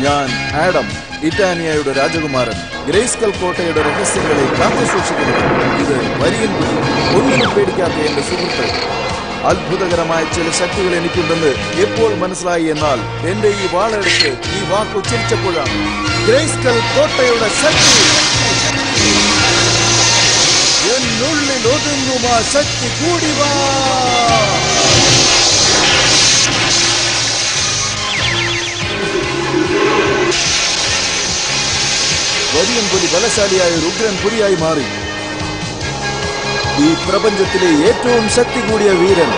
ഞാൻ ആഡം, ഇറ്റാനിയയുടെ രാജകുമാരൻ, ഗ്രേസ്കൽ കോട്ടയുടെ രഹസ്യങ്ങളെ കാത്തു സൂക്ഷിക്കുന്നു. ഇത് വരിയൻ പുലി, ഒന്നിനും പേടിക്കാത്ത എന്റെ സുഹൃത്ത്. അത്ഭുതകരമായ ചില ശക്തികൾ എനിക്കുണ്ടെന്ന് എപ്പോൾ മനസ്സിലായി എന്നാൽ എന്റെ ഈ വാളെടുത്ത് ഈ വാക്ക് ഉച്ചരിച്ചപ്പോഴാണ്. ഗ്രേസ്കൽ കോട്ടയുടെ ശക്തി, എന്നുള്ളിൽ ഒതുങ്ങും ആ ശക്തി കൂടി വാ. വരിയൻ പുലി ബലശാലിയായ ഒരു ഉഗ്രൻ പുലിയായി മാറി. ഈ പ്രപഞ്ചത്തിലെ ഏറ്റവും ശക്തി കൂടിയ വീരൻ.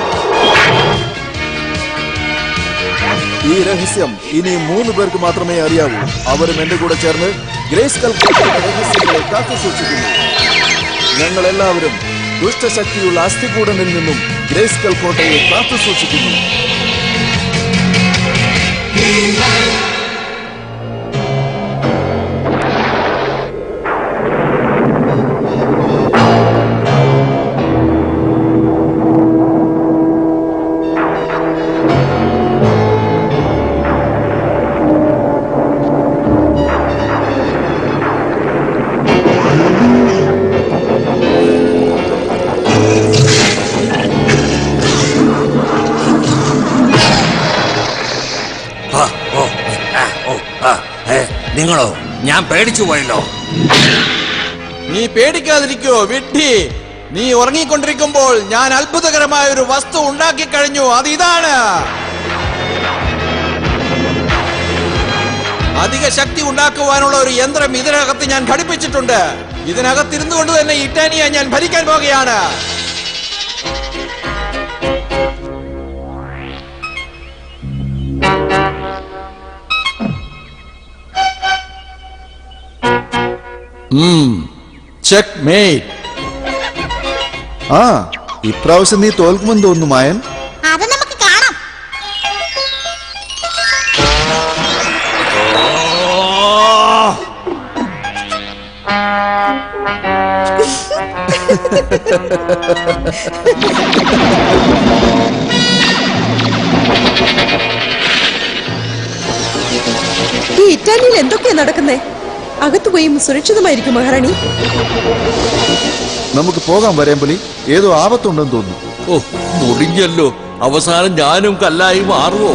ഈ രഹസ്യം ഇനി 3 പേർക്ക് മാത്രമേ അറിയാവൂ. അവരും എന്റെ കൂടെ ചേർന്ന് ഗ്രേസ്കൽ കോട്ടയുടെ രഹസ്യങ്ങളെ കാത്തു സൂക്ഷിക്കുന്നു. ഞങ്ങൾ എല്ലാവരും ദുഷ്ടശക്തിയുള്ള അസ്ഥികൂടനിൽ നിന്നും ഗ്രേസ്കൽ കോട്ടയെ കാത്തു സൂക്ഷിക്കുന്നു. നിങ്ങളോ? ഞാൻ പേടിച്ചു പോയല്ലോ. നീ പേടിക്കാതിരിക്കോ വിഡ്ഢി. നീ ഉറങ്ങിക്കൊണ്ടിരിക്കുമ്പോൾ ഞാൻ അത്ഭുതകരമായ ഒരു വസ്തു ഉണ്ടാക്കി കഴിഞ്ഞു. അതിതാണ് അധിക ശക്തി ഉണ്ടാക്കുവാനുള്ള ഒരു യന്ത്രം. ഇതിനകത്ത് ഞാൻ ഘടിപ്പിച്ചിട്ടുണ്ട്. ഇതിനകത്തിരുന്നു കൊണ്ട് തന്നെ ഇറ്റാനിയ ഞാൻ ഭരിക്കാൻ പോകുകയാണ്. ചെക്ക്മേറ്റ്. ഇപ്രാവശ്യം നീ തോൽക്കുമെന്ന് തോന്നുന്നു മായൻ. അത് നമുക്ക് കാണാം. ഈ ഇറ്റാലിയിൽ എന്തൊക്കെയാ നടക്കുന്നേ? അകത്തു പോയി സുരക്ഷിതമായിരിക്കും മഹാറാണി. നമുക്ക് പോകാൻ വരാൻ പുലി. ഏതോ ആപത്തുണ്ടെന്ന് തോന്നുന്നു. ഓ, മുറിഞ്ഞല്ലോ. അവസാനം ഞാനും കല്ലായി മാറുവോ?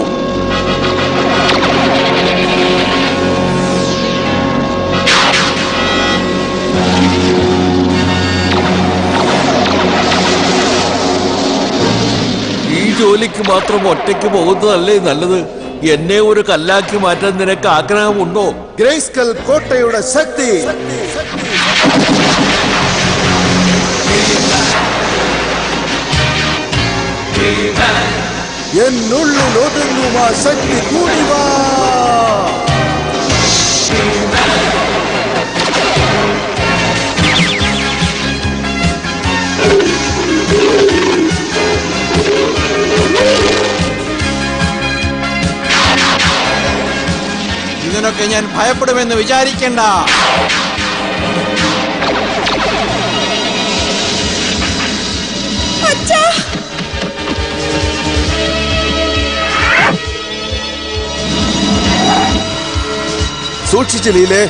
ഈ ജോലിക്ക് മാത്രം ഒറ്റയ്ക്ക് പോകുന്നതല്ലേ നല്ലത്? എന്നെ ഒരു കല്ലാക്കി മാറ്റാൻ നിനക്ക് ആഗ്രഹമുണ്ടോ? ഗ്രേസ്കൽ കോട്ടയുടെ ശക്തി, എന്നുള്ളിൽ ഒതുങ്ങും ആ ശക്തി കൂടി വാ. ഇതിനൊക്കെ ഞാൻ ഭയപ്പെടുമെന്ന് വിചാരിക്കണ്ട. സൂക്ഷിച്ചില്ലേ?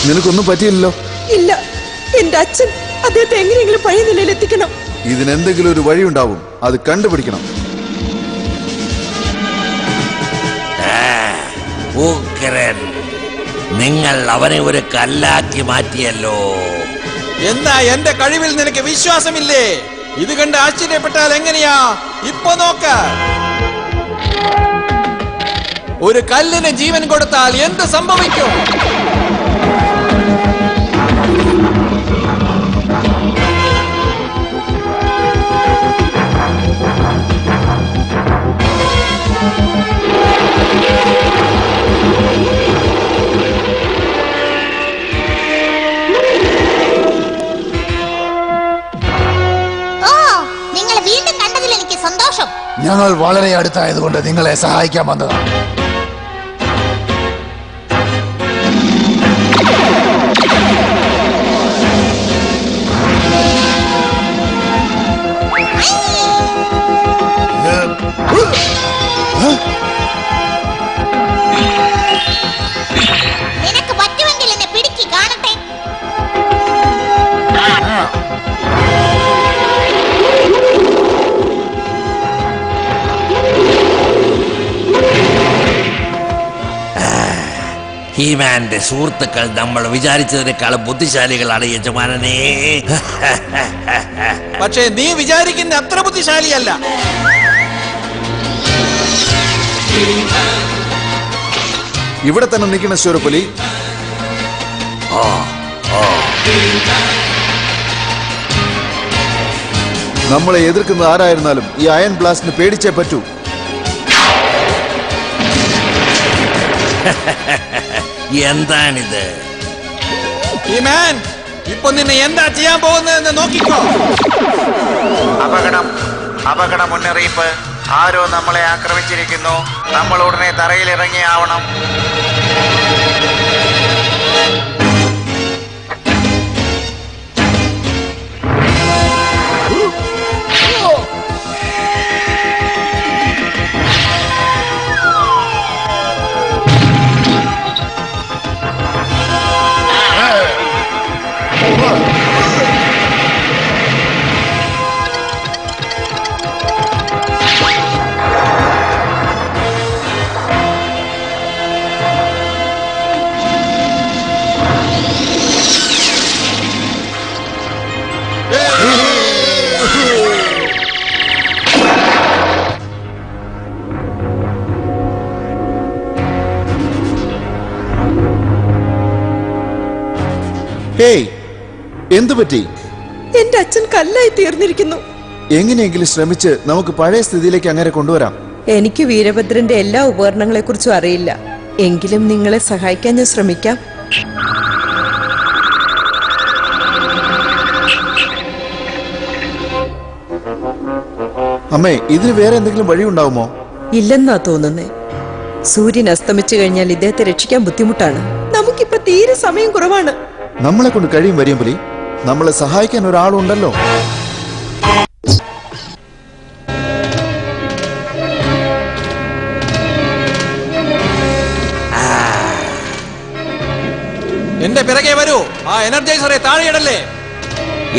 നിനക്കൊന്നും പറ്റിയില്ലല്ലോ? ഇല്ല, എന്റെ അച്ഛൻ അദ്ദേഹത്തെ എങ്ങനെയെങ്കിലും പഴയ നിലയിൽ എത്തിക്കണം. ഇതിനെന്തെങ്കിലും ഒരു വഴിയുണ്ടാവും. അത് കണ്ടുപിടിക്കണം. നിങ്ങൾ അവനെ ഒരു കല്ലാക്കി മാറ്റിയല്ലോ. എന്നാ എന്റെ കഴിവിൽ നിനക്ക് വിശ്വാസമില്ലേ? ഇത് കണ്ട് ആശ്ചര്യപ്പെട്ടാൽ എങ്ങനെയാ? ഇപ്പൊ നോക്ക. ഒരു കല്ലിന് ജീവൻ കൊടുത്താൽ എന്ത് സംഭവിക്കും? ഞങ്ങൾ വളരെ അടുത്തായതുകൊണ്ട് നിങ്ങളെ സഹായിക്കാൻ വന്നതാണ്. ഹീമാന്റെ സുഹൃത്തുക്കൾ നമ്മൾ വിചാരിച്ചതിനേക്കാളും ബുദ്ധിശാലികളാണ് യജമാനനെ. പക്ഷേ നീ വിചാരിക്കുന്ന അത്ര ബുദ്ധിശാലിയല്ല. ഇവിടെ തന്നെ നിൽക്കണ ശൂരപ്പുലി. നമ്മളെ എതിർക്കുന്നത് ആരായിരുന്നാലും ഈ അയൺ ബ്ലാസ്റ്റിന് പേടിച്ചേ പറ്റൂ. എന്താണിത്? ഹീമാൻ, ഇപ്പൊ നിന്നെ എന്താ ചെയ്യാൻ പോകുന്നതെന്ന് നോക്കിക്കോ. അപകടം, അപകട മുന്നറിയിപ്പ്. ആരോ നമ്മളെ ആക്രമിച്ചിരിക്കുന്നു. നമ്മൾ ഉടനെ തറയിൽ ഇറങ്ങിയാവണം. ഹേയ്, എന്തു പറ്റി? എന്റെ അച്ഛൻ കല്ലായി തീർന്നിരിക്കുന്നു. എങ്ങനെയെങ്കിലും ശ്രമിച്ച് നമുക്ക് പഴയ സ്ഥിതിയിലേക്ക് അങ്ങനെ കൊണ്ടുവരാം. എനിക്ക് വീരഭദ്രന്റെ എല്ലാ ഉപകരണങ്ങളെ കുറിച്ചും അറിയില്ല. എങ്കിലും നിങ്ങളെ സഹായിക്കാൻ ഞാൻ ശ്രമിക്കാം. അമ്മേ, ഇതിന് വേറെ എന്തെങ്കിലും വഴി ഉണ്ടാവുമോ? ഇല്ലെന്നാ തോന്നുന്നേ. സൂര്യൻ അസ്തമിച്ചു കഴിഞ്ഞാൽ ഇദ്ദേഹത്തെ രക്ഷിക്കാൻ ബുദ്ധിമുട്ടാണ്. നമുക്കിപ്പോ തീരെ സമയം കുറവാണ്. നമ്മളെ കൊണ്ട് കഴിയും വരിയമ്പലി. നമ്മളെ സഹായിക്കാൻ ഒരാളുണ്ടല്ലോ. എന്റെ പിറകെ വരൂ. ആ എനർജൈസറെ താഴെയിടല്ലേ.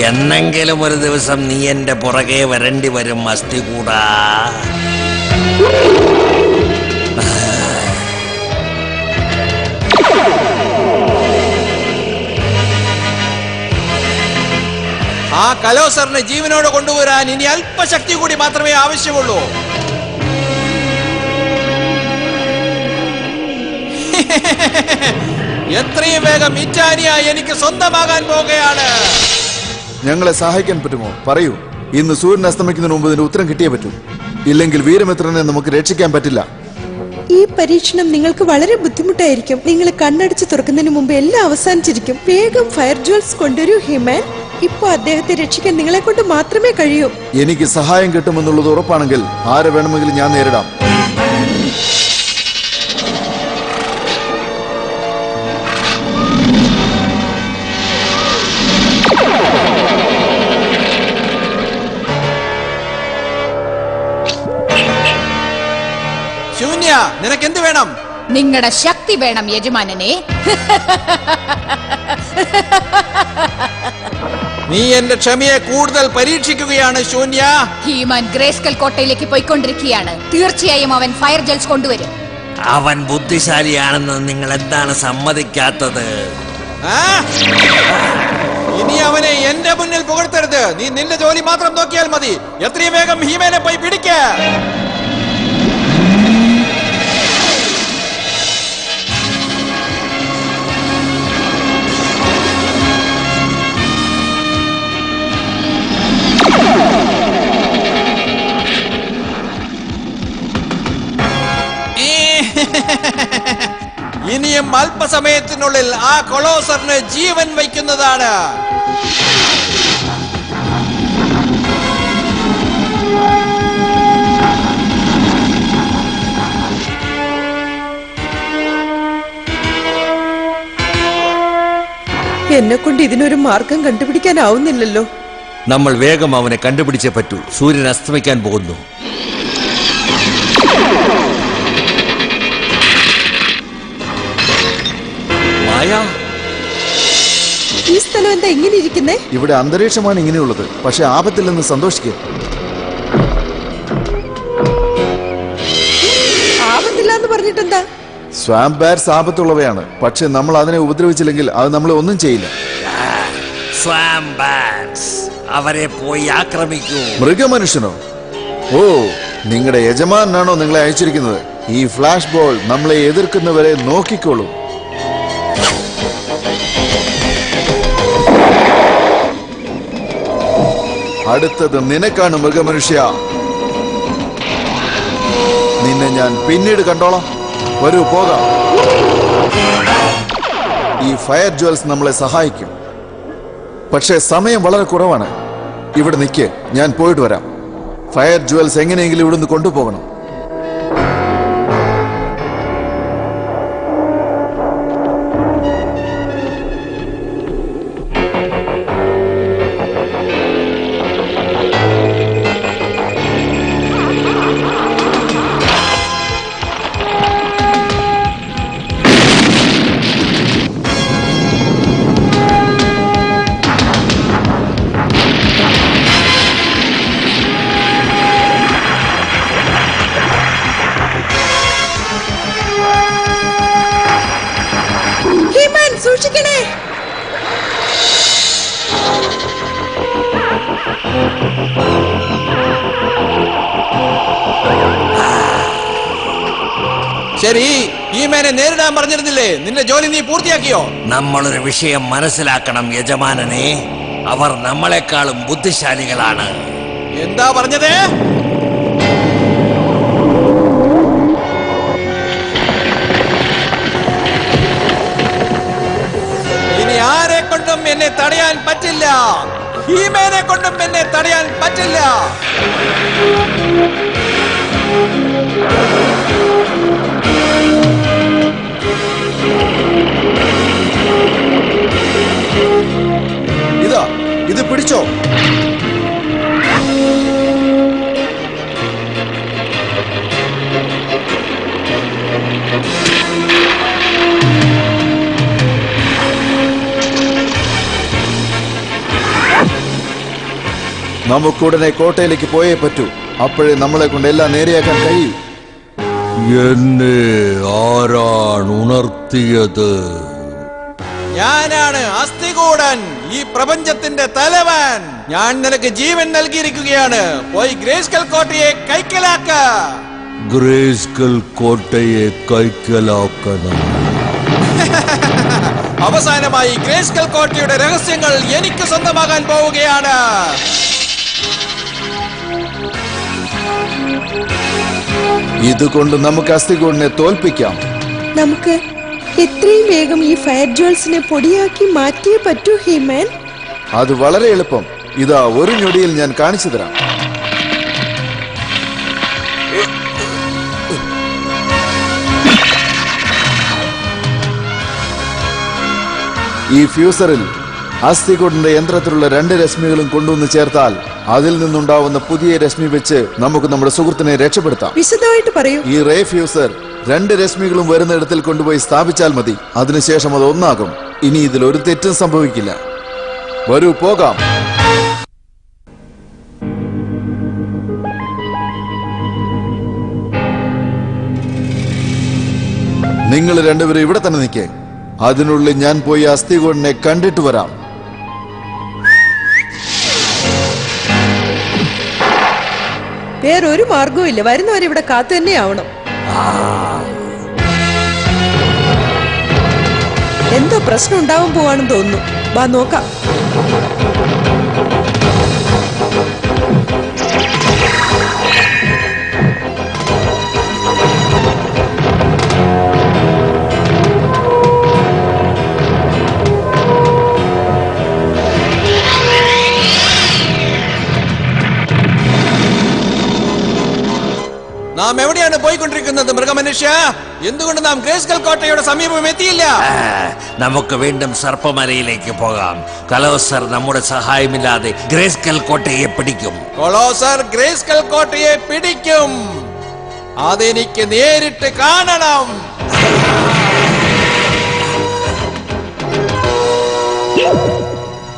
എന്നെങ്കിലും ഒരു ദിവസം നീ എന്റെ പുറകെ വരേണ്ടി വരും അസ്ഥി കൂടാ. ആ കലോസറിനെ ജീവനോട് കൊണ്ടുവരാൻ ഇനി അല്പശക്തി കൂടി മാത്രമേ ആവശ്യമുള്ളൂ. എത്രയും വേഗം ഇറ്റാനിയ എനിക്ക് സ്വന്തമാകാൻ പോകുകയാണ്. ഞങ്ങളെ സഹായിക്കാൻ പറ്റുമോ? പറയൂ. ഇന്ന് സൂര്യൻ അസ്തമിക്കുന്നതിന് മുമ്പ് ഇതിന്റെ ഉത്തരം കിട്ടിയേ പറ്റൂ. ഇല്ലെങ്കിൽ വീരമിത്രനെ നമുക്ക് രക്ഷിക്കാൻ പറ്റില്ല. ഈ പരീക്ഷണം നിങ്ങൾക്ക് വളരെ ബുദ്ധിമുട്ടായിരിക്കും. നിങ്ങൾ കണ്ണടിച്ച് തുറക്കുന്നതിന് മുമ്പ് എല്ലാം അവസാനിച്ചിരിക്കും. വേഗം ഫയർ ജ്വൽസ് കൊണ്ടുവരൂ ഹിമാൻ. ഇപ്പൊ അദ്ദേഹത്തെ രക്ഷിക്കാൻ നിങ്ങളെ കൊണ്ട് മാത്രമേ കഴിയൂ. എനിക്ക് സഹായം കിട്ടുമെന്നുള്ളത് ഉറപ്പാണെങ്കിൽ ആരെ വേണമെങ്കിലും ഞാൻ നേരിടാം. ശൂന്യ, നിനക്കെന്ത് വേണം? നിങ്ങളുടെ ശക്തി വേണം യജമാനനെ. നീ എന്റെ ക്ഷമയെ കൂടുതൽ പരീക്ഷിക്കുകയാണ് ശൂന്യ. ഹീമാൻ ഗ്രേസ്കൽ കോട്ടയിലേക്ക് പോയിക്കൊണ്ടിരിക്കുകയാണ്. തീർച്ചയായും അവൻ ഫയർ ജെൽസ് കൊണ്ടുവരും. അവൻ ബുദ്ധിശാലിയാണെന്ന് നിങ്ങൾ എന്താണ് സമ്മതിക്കാത്തത്? ആ? ഇനി അവനെ എന്റെ മുന്നിൽ പുകഴ്ത്തരുത്. നീ നിന്റെ ജോലി മാത്രം നോക്കിയാൽ മതി. എത്രയും വേഗം ഹീമനെ പോയി പിടിക്ക. ഇനിയും അല്പസമയത്തിനുള്ളിൽ ആ കൊളോസറിന് ജീവൻ വയ്ക്കുന്നതാണ്. എന്നെ കൊണ്ട് ഇതിനൊരു മാർഗം കണ്ടുപിടിക്കാനാവുന്നില്ലല്ലോ. നമ്മൾ വേഗം അവനെ കണ്ടുപിടിച്ചേ പറ്റൂ. സൂര്യൻ അസ്തമിക്കാൻ പോകുന്നു. മായ, ഈ സ്ഥലം എന്താ ഇങ്ങനെ ഇരിക്കുന്നേ? ഇവിടെ അന്തരീക്ഷമാണ് ഇങ്ങനെയുള്ളത്. പക്ഷെ ആപത്തിൽ നിന്ന് സന്തോഷിക്കുക. ആപത്തില്ലാന്ന് പറഞ്ഞിട്ടെന്താ? സ്വാമ്പ് ബാറ്റ്സ് ആപത്തുള്ളവയാണ്. പക്ഷെ നമ്മൾ അതിനെ ഉപദ്രവിച്ചില്ലെങ്കിൽ അത് നമ്മളെ ഒന്നും ചെയ്യില്ല. സ്വാംബാറ്റ്സ്, അവരെ പോയി ആക്രമിക്കൂ. മൃഗമനുഷ്യനോ? ഓ, നിങ്ങളുടെ യജമാനാണോ നിങ്ങളെ അയച്ചിരിക്കുന്നത്? ഈ ഫ്ലാഷ് ബോൾ നമ്മളെ എതിർക്കുന്നവരെ നോക്കിക്കോളൂ. അടുത്തത് നിനക്കാണ് മൃഗമനുഷ്യ. നിന്നെ ഞാൻ പിന്നീട് കണ്ടോളാം. വരൂ, പോകാം. ഈ ഫയർ ജ്വൽസ് നമ്മളെ സഹായിക്കും. പക്ഷേ സമയം വളരെ കുറവാണ്. ഇവിടെ നിൽക്ക്, ഞാൻ പോയിട്ട് വരാം. ഫയർ ജ്വൽസ് എങ്ങനെയെങ്കിലും ഇവിടുന്ന് കൊണ്ടുപോകണം. സൂക്ഷിക്കണേ. ശരി, ഈ മേനെ നേരിടാൻ പറഞ്ഞിരുന്നില്ലേ? നിന്റെ ജോലി നീ പൂർത്തിയാക്കിയോ? നമ്മളൊരു വിഷയം മനസ്സിലാക്കണം യജമാനനെ. അവർ നമ്മളെക്കാളും ബുദ്ധിശാലികളാണ്. എന്താ പറഞ്ഞത്? ഇനി ആരെ കൊണ്ടും എന്നെ തടയാൻ പറ്റില്ല. ഹീമേനെ കൊണ്ടും എന്നെ തടയാൻ പറ്റില്ല. ഇത് പിടിച്ചോ. നമുക്കുടനെ കോട്ടയിലേക്ക് പോയേ പറ്റൂ. അപ്പോഴേ നമ്മളെ കൊണ്ട് എല്ലാം നേരെയാക്കാൻ കഴിയും. എന്നെ ആരാണ് ഉണർത്തിയത്? ഞാനാണ് അസ്ഥികൂടൻ, ഈ പ്രപഞ്ചത്തിന്റെ തലവൻ. ഞാൻ നിനക്ക് ജീവൻ നൽകിയിരിക്കുകയാണ്. പോയി ഗ്രേസ്കൽ കോട്ടയെ കൈക്കലാക്ക. ഗ്രേസ്കൽ കോട്ടയെ കൈക്കലാക്കണം. അവസാനമായി ഗ്രേസ്കൽ കോട്ടയുടെ രഹസ്യങ്ങൾ എനിക്ക് സ്വന്തമാകാൻ പോവുകയാണ്. ഇതുകൊണ്ട് നമുക്ക് അസ്ഥികൂടിനെ തോൽപ്പിക്കാം. നമുക്ക് എത്രയും വേഗം ഈ ഫയർ ജ്വൽസിനെ പൊടിയാക്കി മാറ്റിയേ പറ്റൂ ഹീമാൻ. അത് വളരെ എളുപ്പം. ഇതാ ഒരു ഞൊടിയിൽ ഞാൻ കാണിച്ചു തരാം. ഈ ഫ്യൂസറിൽ അസ്ഥികൂടിന്റെ യന്ത്രത്തിലുള്ള 2 രശ്മികളും കൊണ്ടുവന്ന് ചേർത്താൽ അതിൽ നിന്നുണ്ടാവുന്ന പുതിയ രശ്മി വെച്ച് നമുക്ക് നമ്മുടെ സുഹൃത്തിനെ രക്ഷപ്പെടുത്താം. വിശദമായിട്ട് പറയൂ. ഈ റേ ഫ്യൂസർ 2 രശ്മികളും വരുന്ന ഇടത്തിൽ കൊണ്ടുപോയി സ്ഥാപിച്ചാൽ മതി. അതിനുശേഷം അത് ഒന്നാകും. ഇനി ഇതിൽ ഒരു തെറ്റും സംഭവിക്കില്ല. വരൂ, പോകാം. നിങ്ങൾ രണ്ടുപേരും ഇവിടെ തന്നെ നിൽക്കേ. അതിനുള്ളിൽ ഞാൻ പോയി അസ്ഥികൂടിനെ കണ്ടിട്ട് വരാം. വേറൊരു മാർഗവും ഇല്ല. വരുന്നവരിവിടെ കാത്തു തന്നെ ആവണം. എന്തോ പ്രശ്നം ഉണ്ടാവാൻ പോവാണെന്ന് തോന്നുന്നു. വാ നോക്കാം. നാം എവിടെയാണ് പോയിക്കൊണ്ടിരിക്കുന്നത് മൃഗമനുഷ്യ? എന്തുകൊണ്ട് നാം ഗ്രേസ്കൽ കോട്ടയുടെ സമീപം എത്തിയില്ല? നമുക്ക് വീണ്ടും സർപ്പമലയിലേക്ക് പോകാം. കലോസർ നമ്മുടെ സഹായമില്ലാതെ ഗ്രേസ്കൽ കോട്ടയെ പിടിക്കും. കൊളോസർ ഗ്രേസ്കൽ കോട്ടയെ പിടിക്കും. അതെനിക്ക് നേരിട്ട് കാണണം.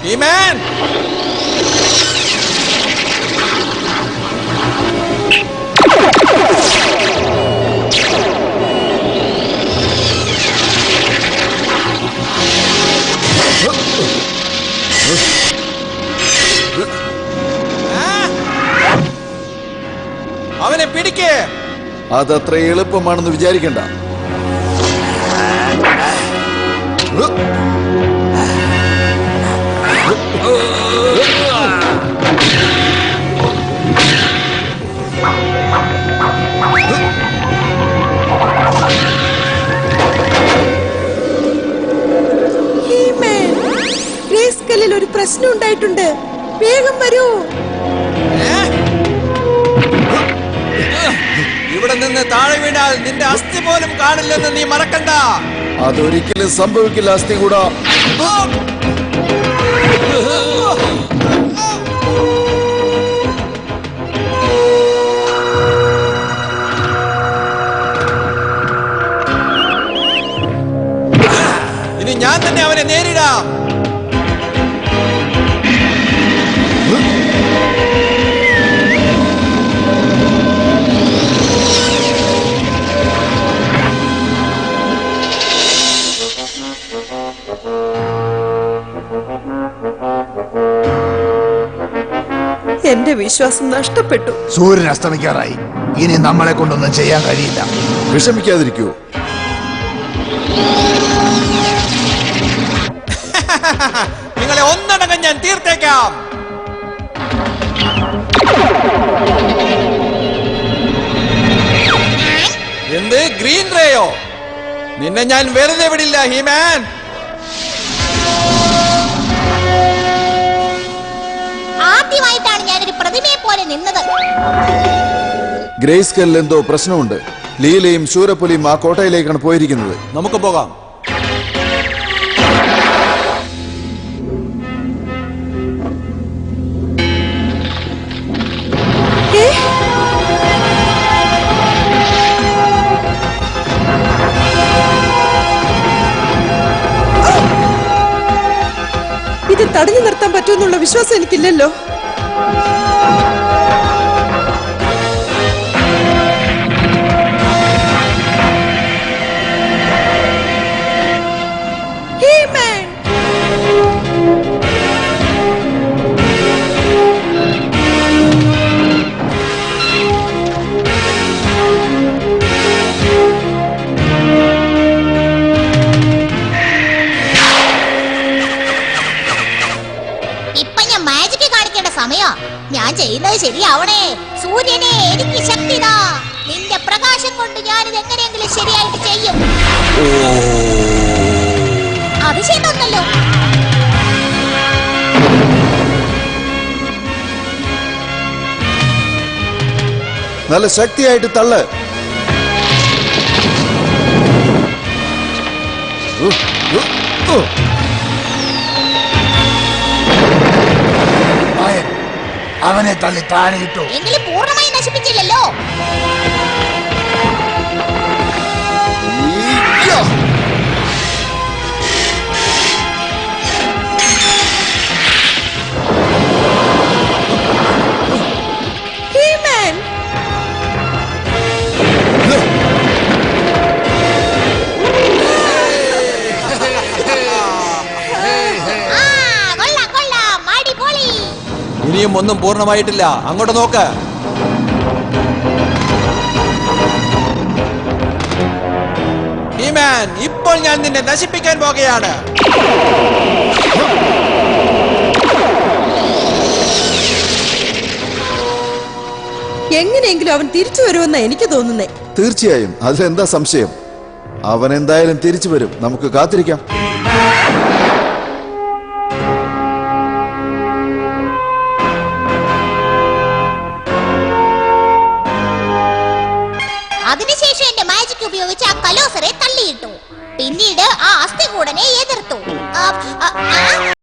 ഹീമാൻ അവനെ പിടിക്കേ. അതത്ര എളുപ്പമാണെന്ന് വിചാരിക്കണ്ട. ഹീമാൻ, ഗ്രേസ്കലിൽ ഒരു പ്രശ്നം ഉണ്ടായിട്ടുണ്ട്. വേഗം വരൂ. ഇവിടെ നിന്ന് താഴെ വീണാൽ നിന്റെ അസ്ഥി പോലും കാണില്ലെന്ന് നീ മറക്കണ്ട. അതൊരിക്കലും സംഭവിക്കില്ല അസ്ഥി കൂടാ. ഇനി ഞാൻ തന്നെ അവനെ നേരിടാം. എന്റെ വിശ്വാസം നഷ്ടപ്പെട്ടു. സൂര്യൻ അസ്തമിക്കാറായി. ഇനി നമ്മളെ കൊണ്ടൊന്നും ചെയ്യാൻ കഴിയില്ല. വിഷമിക്കാതിരിക്കൂ. നിങ്ങളെ ഒന്നടങ്കം ഞാൻ തീർത്തേക്കാം. എന്ത് ഗ്രീൻ റേയോ? നിന്നെ ഞാൻ വെറുതെ വിടില്ല ഹീമാൻ. ആദ്യമായിട്ടാണ് ഞാനൊരു പ്രതിമയെ പോലെ നിന്നത്. ഗ്രേസ്കലിൽ എന്തോ പ്രശ്നമുണ്ട്. ലീലയും ശൂരപ്പുലിയും ആ കോട്ടയിലേക്കാണ് പോയിരിക്കുന്നത്. നമുക്ക് പോകാം. ഇത് തടഞ്ഞു നിർത്താൻ പറ്റുമെന്നുള്ള വിശ്വാസം എനിക്കില്ലല്ലോ. ഹീമാൻ, ഇപ്പൊ ഞാൻ മാജിക് കാണിക്കേണ്ട സമയം. ഞാൻ ചെയ്യുന്നത് ശരിയാവണേ. സൂര്യനെ എനിക്ക് ശക്തിതാ. നിന്റെ പ്രകാശം കൊണ്ട് ഞാനിത് എങ്ങനെയെങ്കിലും ശരിയായിട്ട് ചെയ്യും. അതിശയം തോന്നല്ലോ. നല്ല ശക്തിയായിട്ട് തള്ള്. മായൻ അവനെ തള്ളി താഴെ ഇട്ടു. എങ്കിലും പൂർണ്ണമായി നശിപ്പിച്ചില്ലല്ലോ. ഹീമാൻ, കൊള്ളാം കൊള്ളാം, അടിപൊളി. ഇനിയും ഒന്നും പൂർണ്ണമായിട്ടില്ല. അങ്ങോട്ട് നോക്ക്. ഹീമാൻ, ഇപ്പോൾ ഞാൻ നിന്നെ നശിപ്പിക്കാൻ പോകുകയാണ്. എങ്ങനെയെങ്കിലും അവൻ തിരിച്ചു വരുമെന്നാ എനിക്ക് തോന്നുന്നേ. തീർച്ചയായും, അതിലെന്താ സംശയം? അവൻ എന്തായാലും തിരിച്ചു വരും. നമുക്ക് കാത്തിരിക്കാം. അതിനുശേഷം എന്റെ മാജിക് ഉപയോഗിച്ച് ആ കലോസറെ തള്ളിയിട്ടു. പിന്നീട് ആ അസ്ഥികൂടനെ എതിർത്തു.